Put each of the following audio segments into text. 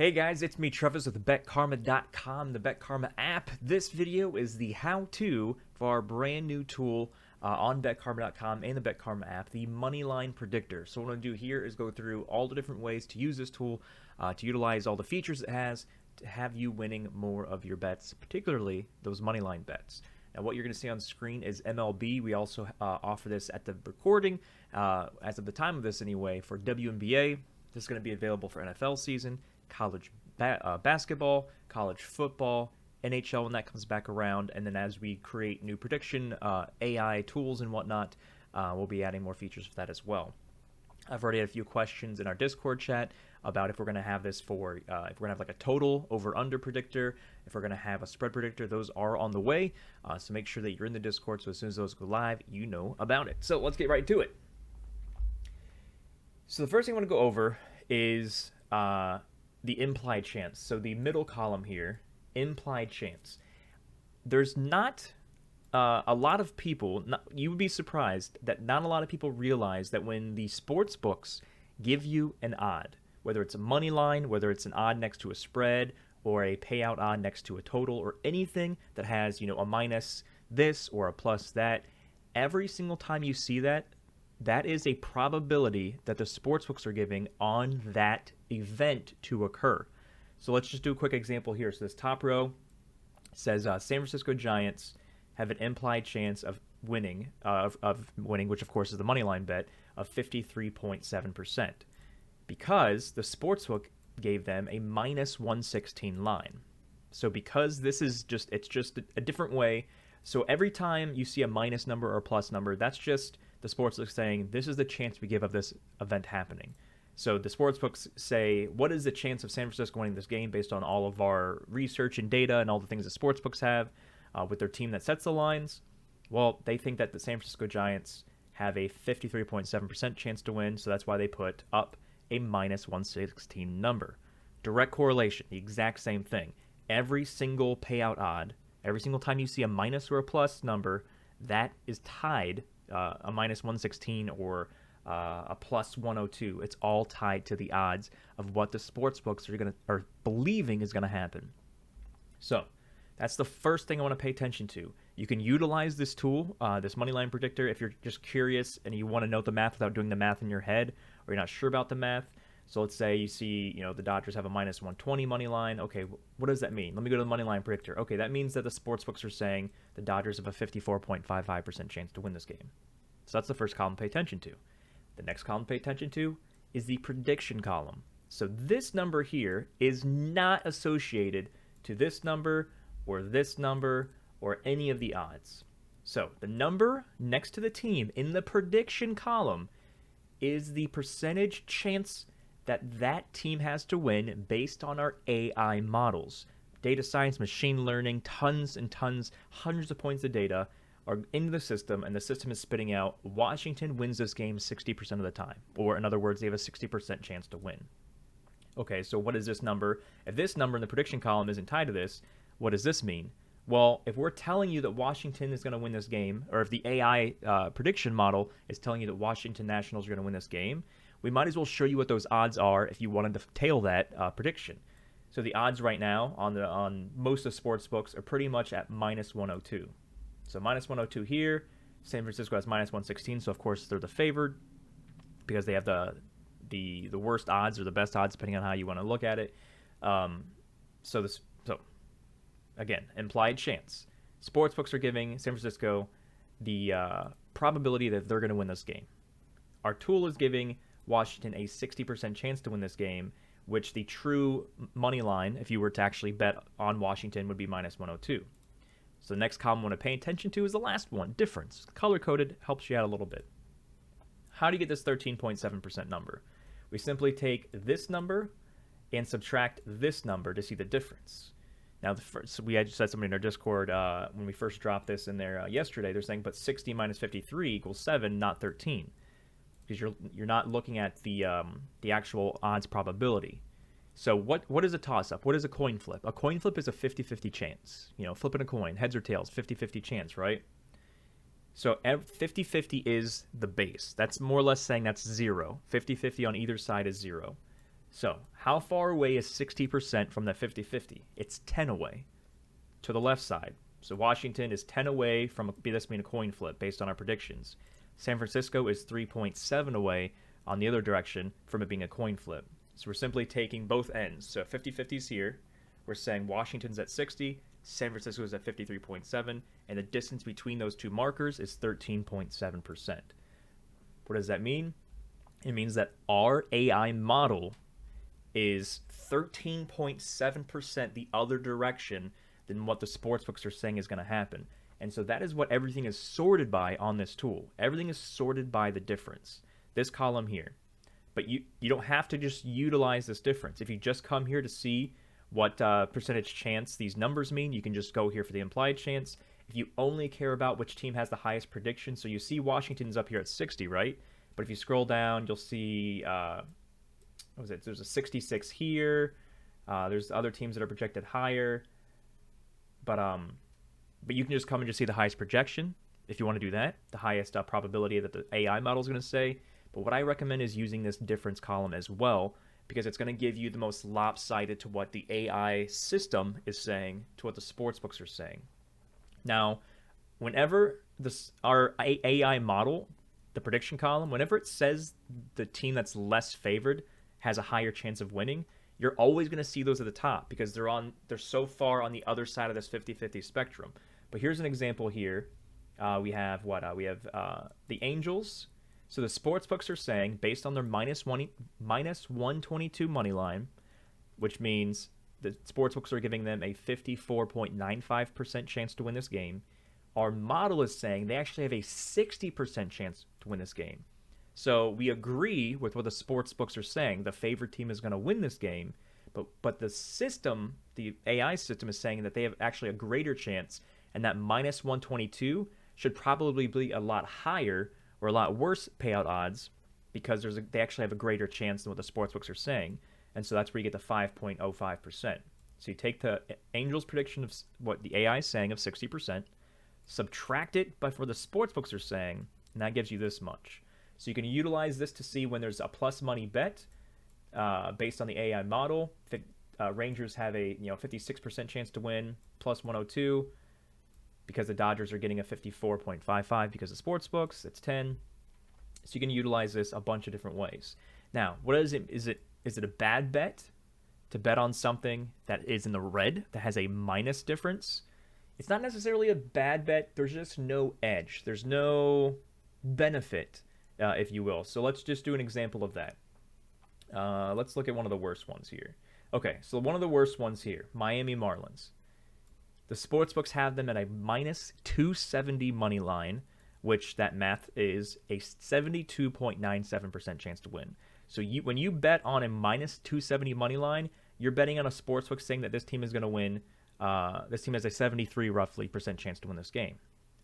Hey guys, it's me Travis with BetKarma.com, the BetKarma app. This video is the how-to for our brand new tool on BetKarma.com and the BetKarma app, the Moneyline Predictor. So what I'm going to do here is go through all the different ways to use this tool, to utilize all the features it has to have you winning more of your bets, particularly those Moneyline bets. Now what you're going to see on screen is MLB. We also offer this at the recording, as of the time of this anyway, for WNBA. This is going to be available for NFL season, college basketball, college football, NHL when that comes back around, and then as we create new prediction AI tools and whatnot, we'll be adding more features for that as well. I've already had a few questions in our Discord chat about if we're going to have this for, if we're going to have like a total over-under predictor, if we're going to have a spread predictor. Those are on the way, so make sure that you're in the Discord so as soon as those go live, you know about it. So let's get right to it. So the first thing I want to go over is the implied chance. So the middle column here, implied chance. There's not a lot of people, you would be surprised that not a lot of people realize that when the sports books give you an odd, whether it's a money line, whether it's an odd next to a spread, or a payout odd next to a total, or anything that has, a minus this or a plus that, every single time you see that, that is a probability that the sportsbooks are giving on that event to occur. So let's just do a quick example here. So this top row says San Francisco Giants have an implied chance of winning, which of course is the money line bet, of 53.7%, because the sportsbook gave them a minus 116 line. So because this is it's just a different way. So every time you see a minus number or a plus number, that's just the sportsbook saying this is the chance we give of this event happening. So the sportsbooks say, what is the chance of San Francisco winning this game based on all of our research and data and all the things the sportsbooks have with their team that sets the lines? Well, they think that the San Francisco Giants have a 53.7% chance to win, so that's why they put up a minus 116 number. Direct correlation, the exact same thing. Every single payout odd, every single time you see a minus or a plus number, that is tied, a minus 116 or a plus 102. It's all tied to the odds of what the sportsbooks are believing is going to happen. So that's the first thing I want to pay attention to. You can utilize this tool, this Moneyline Predictor, if you're just curious and you want to know the math without doing the math in your head, or you're not sure about the math. So let's say you see, the Dodgers have a minus 120 money line. Okay, what does that mean? Let me go to the Moneyline Predictor. Okay, that means that the sportsbooks are saying the Dodgers have a 54.55% chance to win this game. So that's the first column to pay attention to. The next column to pay attention to is the prediction column. So this number here is not associated to this number or any of the odds. So the number next to the team in the prediction column is the percentage chance that team has to win based on our AI models. Data science, machine learning, tons and tons, hundreds of points of data are in the system, and the system is spitting out Washington wins this game 60% of the time, or in other words, they have a 60% chance to win. Okay, so what is this number? If this number in the prediction column isn't tied to this, what does this mean? Well, if we're telling you that Washington is going to win this game, or if the AI prediction model is telling you that Washington Nationals are going to win this game, we might as well show you what those odds are if you wanted to tail that prediction. So the odds right now on most of the sports books are pretty much at minus 102. So minus 102 here. San Francisco has minus 116, so of course they're the favored because they have the worst odds or the best odds depending on how you want to look at it. So again, implied chance. Sportsbooks are giving San Francisco the probability that they're going to win this game. Our tool is giving Washington a 60% chance to win this game, which the true money line, if you were to actually bet on Washington, would be minus 102. So the next column I want to pay attention to is the last one, difference. Color-coded helps you out a little bit. How do you get this 13.7% number? We simply take this number and subtract this number to see the difference. Now, we had just had somebody in our Discord when we first dropped this in there yesterday. They're saying, but 60 minus 53 equals 7, not 13. Because you're not looking at the actual odds probability. So what is a toss-up? What is a coin flip? A coin flip is a 50-50 chance. Flipping a coin, heads or tails, 50-50 chance, right? So 50-50 is the base. That's more or less saying that's 0. 50-50 on either side is 0. So how far away is 60% from the 50-50? It's 10 away to the left side. So Washington is 10 away from this being a coin flip based on our predictions. San Francisco is 3.7 away on the other direction from it being a coin flip. So we're simply taking both ends. So 50-50 is here. We're saying Washington's at 60, San Francisco is at 53.7, and the distance between those two markers is 13.7%. What does that mean? It means that our AI model is 13.7% the other direction than what the sportsbooks are saying is going to happen. And so that is what everything is sorted by on this tool. Everything is sorted by the difference. This column here. But you don't have to just utilize this difference. If you just come here to see what percentage chance these numbers mean, you can just go here for the implied chance. If you only care about which team has the highest prediction, so you see Washington's up here at 60, right? But if you scroll down, you'll see, what was it? There's a 66 here. There's other teams that are projected higher. But you can just come and just see the highest projection if you want to do that, the highest probability that the AI model is going to say. But what I recommend is using this difference column as well, because it's going to give you the most lopsided to what the AI system is saying to what the sportsbooks are saying. Now, whenever our AI model, the prediction column, whenever it says the team that's less favored has a higher chance of winning, you're always going to see those at the top because they're so far on the other side of this 50-50 spectrum. But here's an example here. We have the Angels. So the sportsbooks are saying, based on their minus 122 money line, which means the sportsbooks are giving them a 54.95% chance to win this game. Our model is saying they actually have a 60% chance to win this game. So we agree with what the sportsbooks are saying. The favored team is going to win this game, but the system, the AI system, is saying that they have actually a greater chance, and that minus 122 should probably be a lot higher or a lot worse payout odds because they actually have a greater chance than what the sportsbooks are saying. And so that's where you get the 5.05%. So you take the Angels' prediction of what the AI is saying of 60%, subtract it by what the sportsbooks are saying, and that gives you this much. So you can utilize this to see when there's a plus money bet based on the AI model. Rangers have a 56% chance to win, plus 102, because the Dodgers are getting a 54.55 because of sportsbooks. It's 10. So you can utilize this a bunch of different ways. Now, what is it? Is it a bad bet to bet on something that is in the red, that has a minus difference? It's not necessarily a bad bet. There's just no edge. There's no benefit, if you will. So let's just do an example of that. Let's look at one of the worst ones here. Okay, so one of the worst ones here, Miami Marlins. The sportsbooks have them at a minus 270 money line, which that math is a 72.97% chance to win. So when you bet on a minus 270 money line, you're betting on a sportsbook saying that this team is going to win. This team has a 73 roughly percent chance to win this game.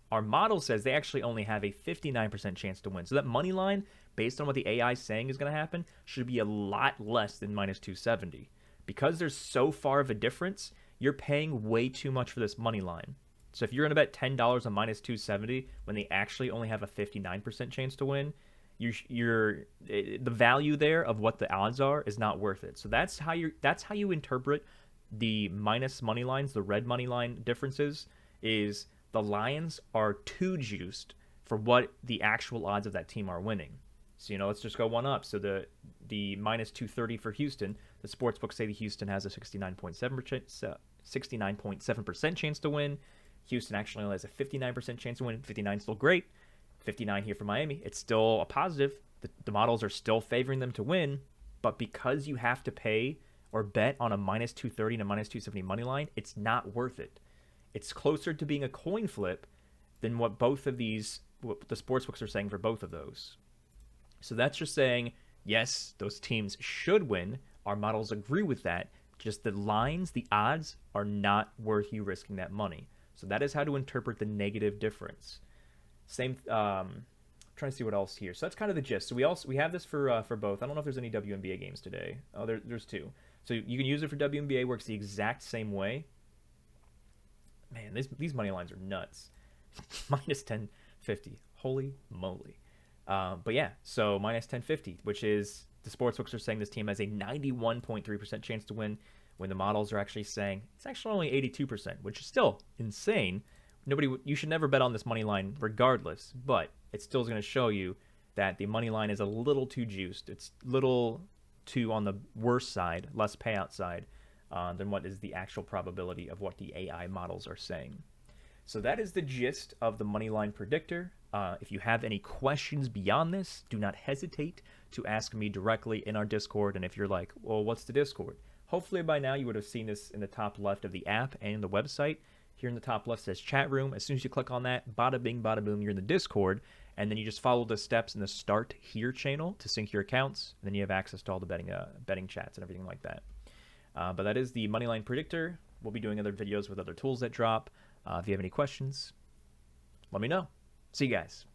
Our model says they actually only have a 59% chance to win. So that money line, based on what the AI is saying is going to happen, should be a lot less than minus 270. Because there's so far of a difference, you're paying way too much for this money line. So if you're going to bet $10 on minus 270 when they actually only have a 59% chance to win, the value there of what the odds are is not worth it. So that's how you interpret the minus money lines, the red money line differences, is the lines are too juiced for what the actual odds of that team are winning. So, let's just go one up. So the minus 230 for Houston, the sportsbooks say that Houston has a 69.7% chance to win. Houston actually only has a 59% chance to win. 59 is still great. 59 here for Miami. It's still a positive. The models are still favoring them to win, but because you have to pay or bet on a minus 230 and a minus 270 money line, it's not worth it. It's closer to being a coin flip than what the sportsbooks are saying for both of those. So that's just saying, yes, those teams should win. Our models agree with that. Just the lines, the odds are not worth you risking that money. So that is how to interpret the negative difference. Same. Trying to see what else here. So that's kind of the gist. So we have this for both. I don't know if there's any WNBA games today. Oh, there's two. So you can use it for WNBA. Works the exact same way. Man, these money lines are nuts. Minus 1050. Holy moly. But yeah, so minus 1050, which is the sportsbooks are saying this team has a 91.3% chance to win, when the models are actually saying it's actually only 82%, which is still insane. You should never bet on this money line regardless, but it still is going to show you that the money line is a little too juiced. It's little too on the worse side, less payout side, than what is the actual probability of what the AI models are saying. So that is the gist of the Moneyline Predictor. If you have any questions beyond this, do not hesitate to ask me directly in our Discord. And if you're like, well, what's the Discord? Hopefully by now you would have seen this in the top left of the app and the website. Here in the top left says chat room. As soon as you click on that, bada bing, bada boom, you're in the Discord. And then you just follow the steps in the Start Here channel to sync your accounts. And then you have access to all the betting chats and everything like that. But that is the Moneyline Predictor. We'll be doing other videos with other tools that drop. If you have any questions, let me know. See you guys.